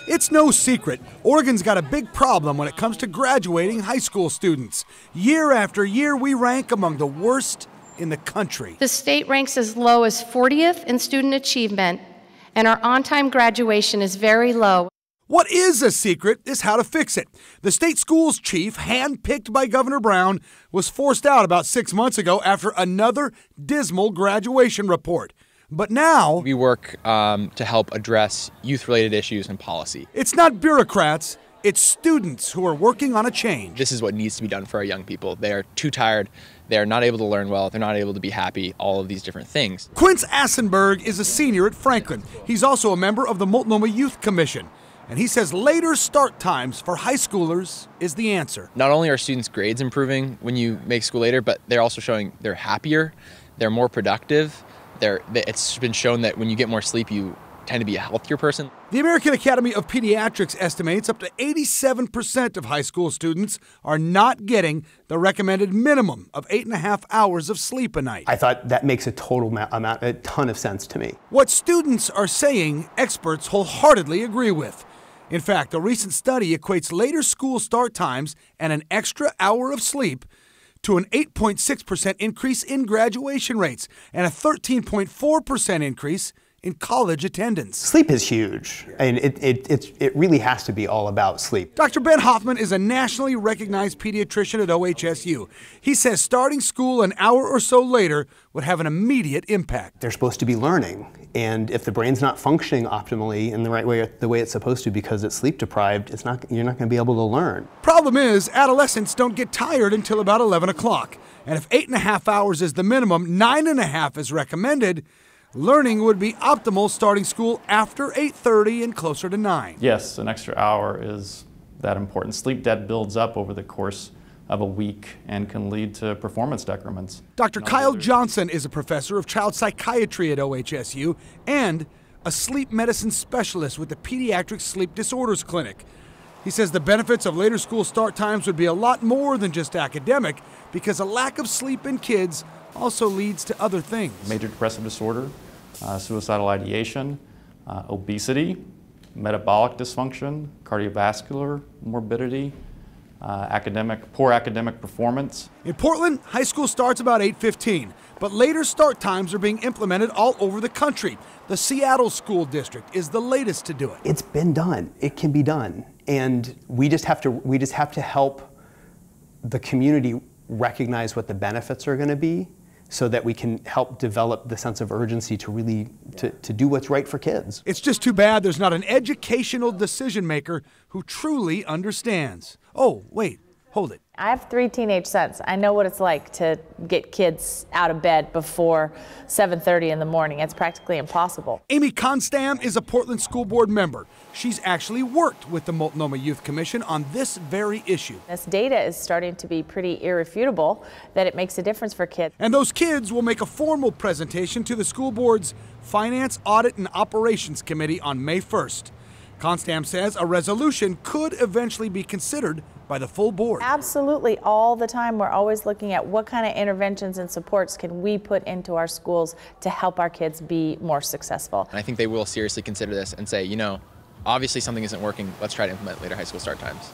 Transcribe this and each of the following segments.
It's no secret, Oregon's got a big problem when it comes to graduating high school students. Year after year, we rank among the worst in the country. The state ranks as low as 40th in student achievement, and our on-time graduation is very low. What is a secret is how to fix it. The state schools chief, handpicked by Governor Brown, was forced out about 6 months ago after another dismal graduation report. But now we work to help address youth-related issues and policy. It's not bureaucrats, it's students who are working on a change. This is what needs to be done for our young people. They are too tired. They are not able to learn well. They're not able to be happy, all of these different things. Quince Assenberg is a senior at Franklin. He's also a member of the Multnomah Youth Commission. And he says later start times for high schoolers is the answer. Not only are students' grades improving when you make school later, but they're also showing they're happier, they're more productive. It's been shown that when you get more sleep, you tend to be a healthier person. The American Academy of Pediatrics estimates up to 87% of high school students are not getting the recommended minimum of 8.5 hours of sleep a night. I thought that makes a ton of sense to me. What students are saying, experts wholeheartedly agree with. In fact, a recent study equates later school start times and an extra hour of sleep to an 8.6% increase in graduation rates and a 13.4% increase in college attendance. Sleep is huge, and it really has to be all about sleep. Dr. Ben Hoffman is a nationally recognized pediatrician at OHSU. He says starting school an hour or so later would have an immediate impact. They're supposed to be learning, and if the brain's not functioning optimally in the right way, the way it's supposed to because it's sleep deprived, you're not going to be able to learn. Problem is, adolescents don't get tired until about 11 o'clock. And if 8.5 hours is the minimum, 9.5 is recommended. Learning would be optimal starting school after 8:30 and closer to 9. Yes, an extra hour is that important. Sleep debt builds up over the course of a week and can lead to performance decrements. Dr. Kyle Johnson is a professor of child psychiatry at OHSU and a sleep medicine specialist with the Pediatric Sleep Disorders Clinic. He says the benefits of later school start times would be a lot more than just academic because a lack of sleep in kids also leads to other things. Major depressive disorder, suicidal ideation, obesity, metabolic dysfunction, cardiovascular morbidity, poor academic performance. In Portland, high school starts about 8:15, but later start times are being implemented all over the country. The Seattle School District is the latest to do it. It's been done. It can be done, and we just have to help the community recognize what the benefits are going to be, so that we can help develop the sense of urgency to really to do what's right for kids. It's just too bad there's not an educational decision maker who truly understands. Oh, wait, hold it. I have 3 teenage sons. I know what it's like to get kids out of bed before 7:30 in the morning. It's practically impossible. Amy Constam is a Portland School Board member. She's actually worked with the Multnomah Youth Commission on this very issue. This data is starting to be pretty irrefutable that it makes a difference for kids. And those kids will make a formal presentation to the school board's Finance, Audit, and Operations Committee on May 1st. Constam says a resolution could eventually be considered by the full board. Absolutely, all the time we're always looking at what kind of interventions and supports can we put into our schools to help our kids be more successful. And I think they will seriously consider this and say, you know, obviously something isn't working, let's try to implement later high school start times.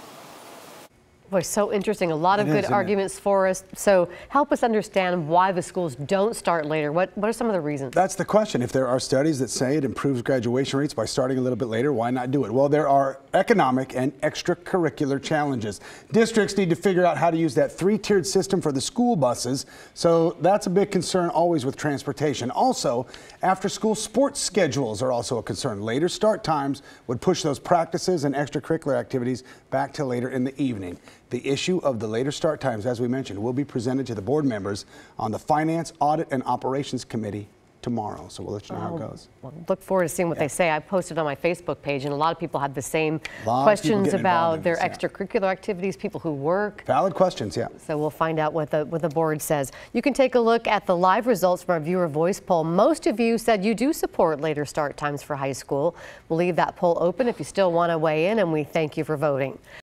Boy, so interesting. A lot of good arguments for us. So help us understand why the schools don't start later. What are some of the reasons? That's the question. If there are studies that say it improves graduation rates by starting a little bit later, why not do it? Well, there are economic and extracurricular challenges. Districts need to figure out how to use that 3-tiered system for the school buses. So that's a big concern always with transportation. Also, after-school sports schedules are also a concern. Later start times would push those practices and extracurricular activities back to later in the evening. The issue of the later start times, as we mentioned, will be presented to the board members on the Finance, Audit, and Operations Committee tomorrow. So we'll let you know how it goes. Well, look forward to seeing what they say. I posted on my Facebook page, and a lot of people had the same questions about their extracurricular activities, people who work. Valid questions, yeah. So we'll find out what the board says. You can take a look at the live results from our viewer voice poll. Most of you said you do support later start times for high school. We'll leave that poll open if you still want to weigh in, and we thank you for voting.